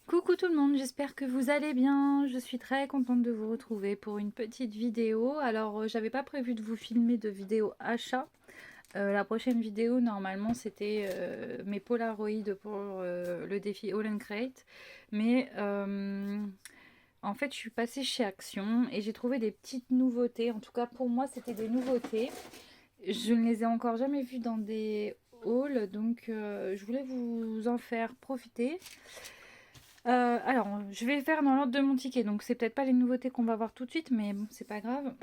Coucou tout le monde, j'espère que vous allez bien. Je suis très contente de vous retrouver pour une petite vidéo. Alors, j'avais pas prévu de vous filmer de vidéo achat. La prochaine vidéo, normalement, c'était mes Polaroid pour le défi All and Create. Mais en fait, je suis passée chez Action et j'ai trouvé des petites nouveautés. En tout cas, pour moi, c'était des nouveautés. Je ne les ai encore jamais vues dans des hauls, donc je voulais vous en faire profiter. Alors, je vais faire dans l'ordre de mon ticket, donc c'est peut-être pas les nouveautés qu'on va voir tout de suite, mais bon, c'est pas grave.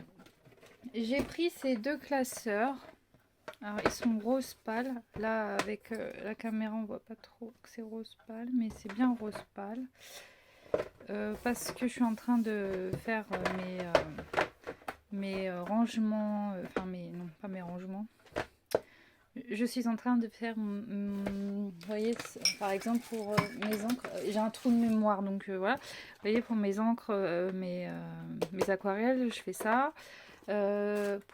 J'ai pris ces deux classeurs. Alors, ils sont rose pâle. Là, avec la caméra, on voit pas trop que c'est rose pâle, mais c'est bien rose pâle. Parce que je suis en train de faire mes rangements, non, pas mes rangements. Je suis en train de faire, vous voyez, par exemple pour mes encres, j'ai un trou de mémoire, donc voilà. Vous voyez, pour mes encres, mes aquarelles, je fais ça.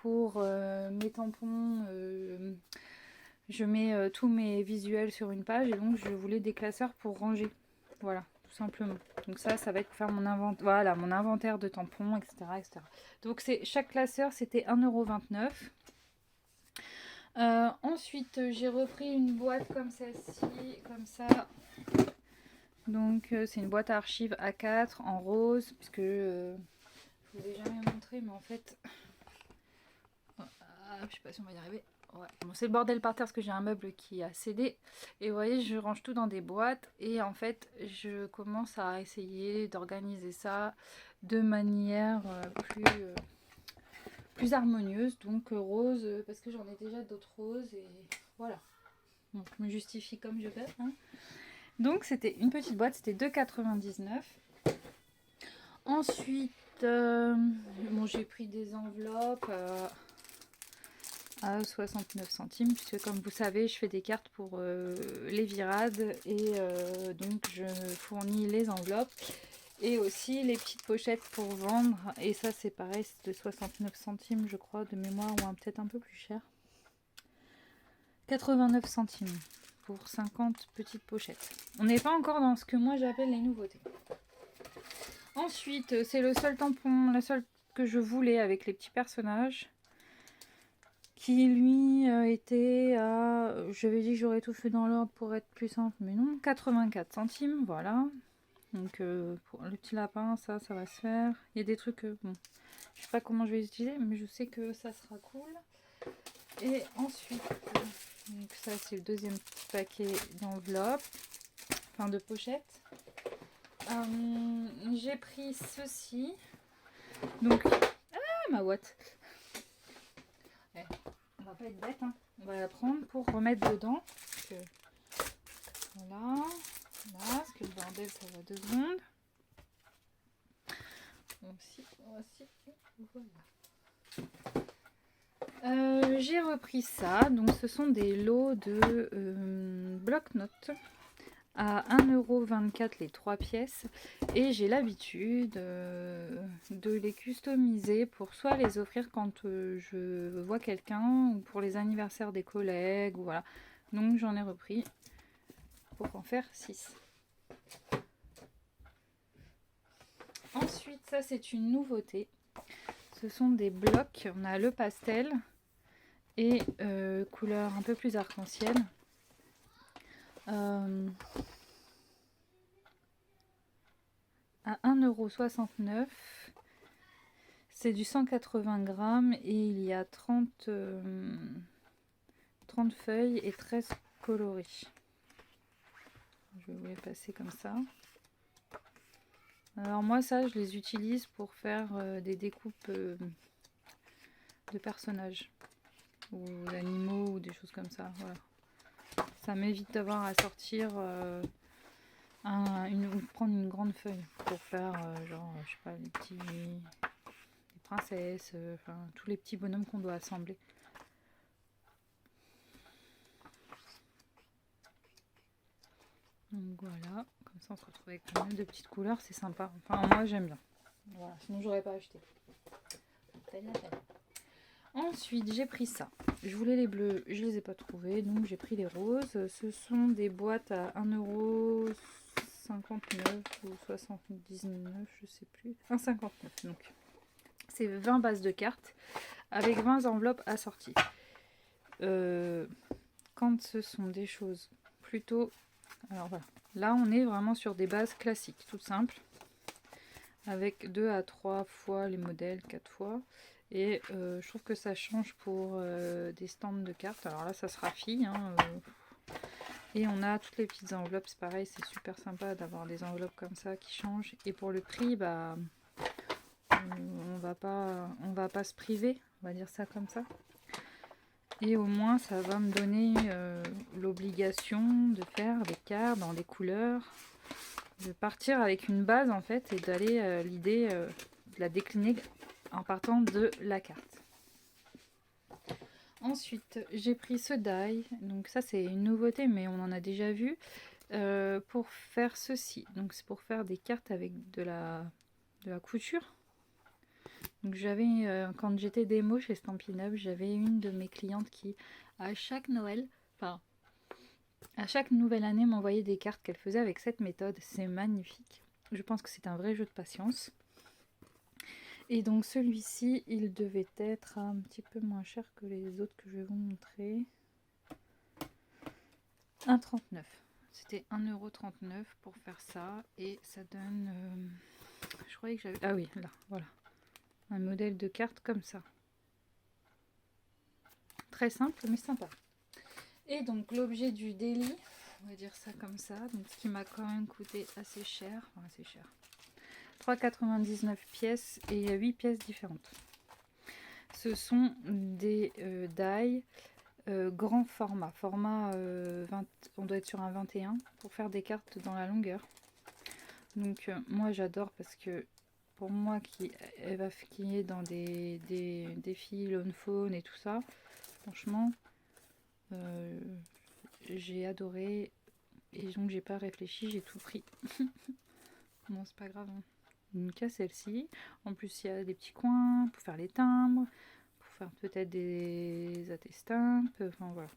Pour mes tampons, je mets tous mes visuels sur une page et donc je voulais des classeurs pour ranger. Voilà, tout simplement. Donc ça va être pour faire mon inventaire, voilà, mon inventaire de tampons, etc. etc. Donc chaque classeur, c'était 1,29 €. Ensuite, j'ai repris une boîte comme celle-ci, comme ça. Donc, c'est une boîte à archives A4 en rose, puisque je vous ai jamais montré, mais en fait, je sais pas si on va y arriver. Ouais. Bon, c'est le bordel par terre parce que j'ai un meuble qui a cédé. Et vous voyez, je range tout dans des boîtes. Et en fait, je commence à essayer d'organiser ça de manière plus harmonieuse. Donc rose, parce que j'en ai déjà d'autres roses. Et voilà. Bon, je me justifie comme je peux. Hein. Donc c'était une petite boîte, c'était 2,99 €. Ensuite, bon, j'ai pris des enveloppes à 69 centimes, puisque comme vous savez, je fais des cartes pour les virades et donc je fournis les enveloppes et aussi les petites pochettes pour vendre. Et ça, c'est pareil, c'est de 69 centimes, je crois, de mémoire, ou peut-être un peu plus cher. 89 centimes pour 50 petites pochettes. On n'est pas encore dans ce que moi j'appelle les nouveautés. Ensuite, c'est le seul tampon, la seule que je voulais avec les petits personnages. Qui lui était à... J'avais dit que j'aurais tout fait dans l'ordre pour être plus simple, mais non. 84 centimes, voilà. Donc pour le petit lapin, ça va se faire. Il y a des trucs, bon, je sais pas comment je vais les utiliser, mais je sais que ça sera cool. Et ensuite, donc ça c'est le deuxième petit paquet d'enveloppes, enfin de pochettes. J'ai pris ceci. Donc, ma boîte. Ouais, on va pas être bête, hein. On va la prendre pour remettre dedans. Que... Voilà, parce que le bordel ça va 2 secondes. Voici, voilà. J'ai repris ça, donc ce sont des lots de bloc-notes à 1,24 € les 3 pièces et j'ai l'habitude de les customiser pour soit les offrir quand je vois quelqu'un ou pour les anniversaires des collègues ou voilà. Donc j'en ai repris pour en faire 6. Ensuite, ça c'est une nouveauté. Ce sont des blocs, on a le pastel et couleur un peu plus arc-en-ciel. À 1,69 €. C'est du 180 grammes et il y a 30 feuilles et 13 coloris. Je vais vous les passer comme ça. Alors moi ça je les utilise pour faire des découpes de personnages ou d'animaux ou des choses comme ça. Voilà. Ça m'évite d'avoir à sortir ou prendre une grande feuille pour faire genre je sais pas les princesses, enfin tous les petits bonhommes qu'on doit assembler. Donc voilà, comme ça on se retrouve avec pas mal de petites couleurs, c'est sympa. Enfin moi j'aime bien. Voilà, sinon j'aurais pas acheté. Ensuite j'ai pris ça. Je voulais les bleus, je les ai pas trouvés, donc j'ai pris les roses. Ce sont des boîtes à 1,50 1,59 ou 79, je sais plus. 1,59 donc. C'est 20 bases de cartes avec 20 enveloppes assorties. Quand ce sont des choses plutôt... Alors voilà, là on est vraiment sur des bases classiques, toutes simples. Avec 2 à 3 fois les modèles, 4 fois. Et je trouve que ça change pour des stands de cartes. Alors là, ça sera fille. Hein, et on a toutes les petites enveloppes. C'est pareil, c'est super sympa d'avoir des enveloppes comme ça qui changent. Et pour le prix, bah, on va pas se priver. On va dire ça comme ça. Et au moins, ça va me donner l'obligation de faire des cartes dans des couleurs. De partir avec une base en fait et d'aller l'idée de la décliner en partant de la carte. Ensuite j'ai pris ce die, donc ça c'est une nouveauté mais on en a déjà vu, pour faire ceci. Donc c'est pour faire des cartes avec de la couture. Donc j'avais quand j'étais démo chez Stampin' Up, j'avais une de mes clientes qui à chaque Noël, enfin à chaque nouvelle année, m'envoyait des cartes qu'elle faisait avec cette méthode. C'est magnifique. Je pense que c'est un vrai jeu de patience. Et donc celui-ci, il devait être un petit peu moins cher que les autres que je vais vous montrer. 1,39. C'était 1,39 € pour faire ça. Et ça donne... je croyais que j'avais... Ah oui, là, voilà. Un modèle de carte comme ça. Très simple, mais sympa. Et donc l'objet du délit, on va dire ça comme ça, donc ce qui m'a quand même coûté assez cher, enfin assez cher, 3,99 pièces et il y a 8 pièces différentes. Ce sont des die grand format, 20, on doit être sur un 21 pour faire des cartes dans la longueur. Donc moi j'adore parce que pour moi qui est dans des défis lone faune et tout ça, franchement j'ai adoré et donc j'ai pas réfléchi, j'ai tout pris. Bon c'est pas grave, hein. Donc à celle-ci, en plus il y a des petits coins pour faire les timbres, pour faire peut-être des attestins, enfin voilà.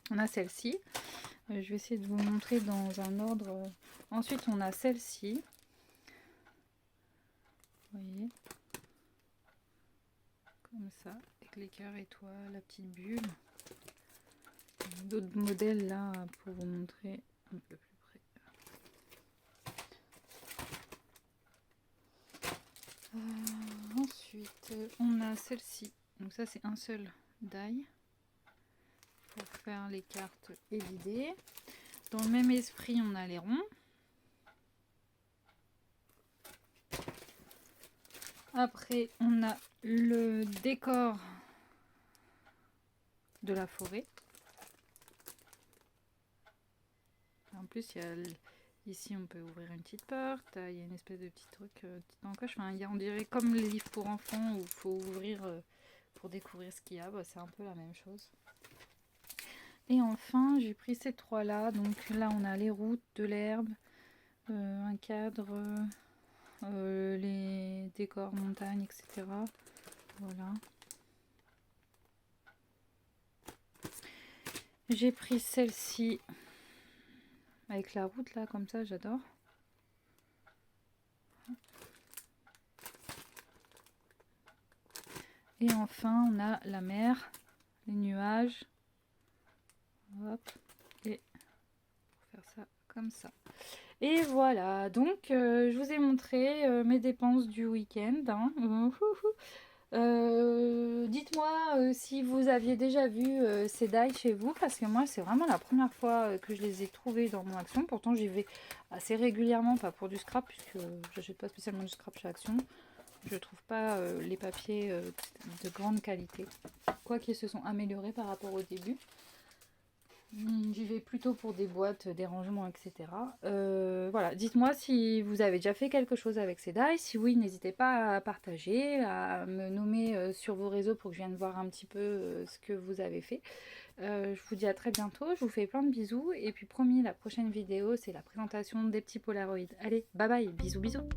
On a celle-ci, je vais essayer de vous montrer dans un ordre. Ensuite on a celle-ci, vous voyez, comme ça, avec les cœurs étoiles, la petite bulle. D'autres modèles là pour vous montrer un peu plus près. Ensuite on a celle-ci, donc ça c'est un seul die pour faire les cartes et l'idée. Dans le même esprit on a les ronds. Après on a le décor de la forêt. En plus, il y a ici, on peut ouvrir une petite porte. Il y a une espèce de petit truc, petite encoche. Enfin, il y a, on dirait comme les livres pour enfants où il faut ouvrir pour découvrir ce qu'il y a. Bah, c'est un peu la même chose. Et enfin, j'ai pris ces trois-là. Donc là, on a les routes, de l'herbe, un cadre, les décors montagne, etc. Voilà. J'ai pris celle-ci. Avec la route là comme ça, j'adore. Et enfin on a la mer, les nuages. Hop. Et pour faire ça comme ça. Et voilà, donc je vous ai montré mes dépenses du week-end. Hein. Dites-moi si vous aviez déjà vu ces die chez vous, parce que moi c'est vraiment la première fois que je les ai trouvés dans mon Action. Pourtant j'y vais assez régulièrement, pas pour du scrap, puisque j'achète pas spécialement du scrap chez Action. Je trouve pas les papiers de grande qualité, quoiqu'ils se sont améliorés par rapport au début. J'y vais plutôt pour des boîtes, des rangements, etc. Voilà, dites-moi si vous avez déjà fait quelque chose avec ces die. Si oui, n'hésitez pas à partager, à me nommer sur vos réseaux pour que je vienne voir un petit peu ce que vous avez fait. Je vous dis à très bientôt, je vous fais plein de bisous. Et puis promis, la prochaine vidéo, c'est la présentation des petits Polaroids. Allez, bye bye, bisous bisous.